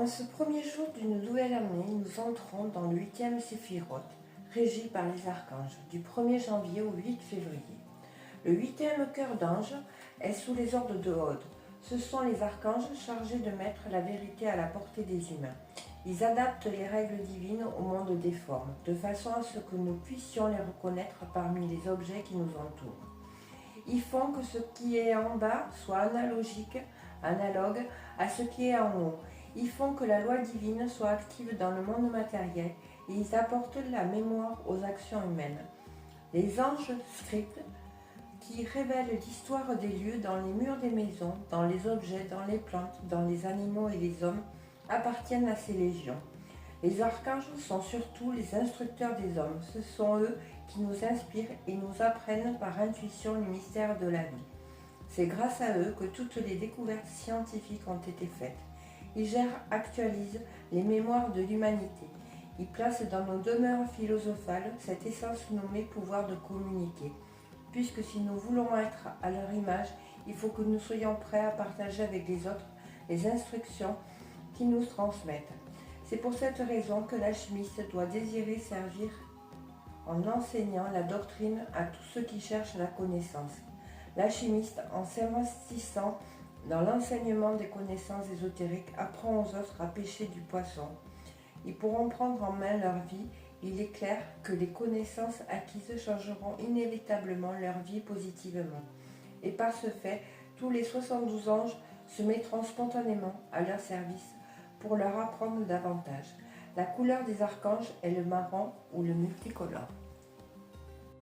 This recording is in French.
En ce premier jour d'une nouvelle année, nous entrons dans le 8e Séphiroth, régi par les archanges, du 1er janvier au 8 février. Le 8e cœur d'ange est sous les ordres de Hod. Ce sont les archanges chargés de mettre la vérité à la portée des humains. Ils adaptent les règles divines au monde des formes, de façon à ce que nous puissions les reconnaître parmi les objets qui nous entourent. Ils font que ce qui est en bas soit analogue à ce qui est en haut. Ils font que la loi divine soit active dans le monde matériel et ils apportent la mémoire aux actions humaines. Les anges scripts qui révèlent l'histoire des lieux dans les murs des maisons, dans les objets, dans les plantes, dans les animaux et les hommes, appartiennent à ces légions. Les archanges sont surtout les instructeurs des hommes. Ce sont eux qui nous inspirent et nous apprennent par intuition le mystère de la vie. C'est grâce à eux que toutes les découvertes scientifiques ont été faites. Ils gèrent, actualisent les mémoires de l'humanité. Ils placent dans nos demeures philosophales cette essence nommée pouvoir de communiquer. Puisque si nous voulons être à leur image, il faut que nous soyons prêts à partager avec les autres les instructions qu'ils nous transmettent. C'est pour cette raison que l'alchimiste doit désirer servir en enseignant la doctrine à tous ceux qui cherchent la connaissance. L'alchimiste, en s'investissant dans l'enseignement des connaissances ésotériques, apprend aux autres à pêcher du poisson. Ils pourront prendre en main leur vie. Il est clair que les connaissances acquises changeront inévitablement leur vie positivement. Et par ce fait, tous les 72 anges se mettront spontanément à leur service pour leur apprendre davantage. La couleur des archanges est le marron ou le multicolore.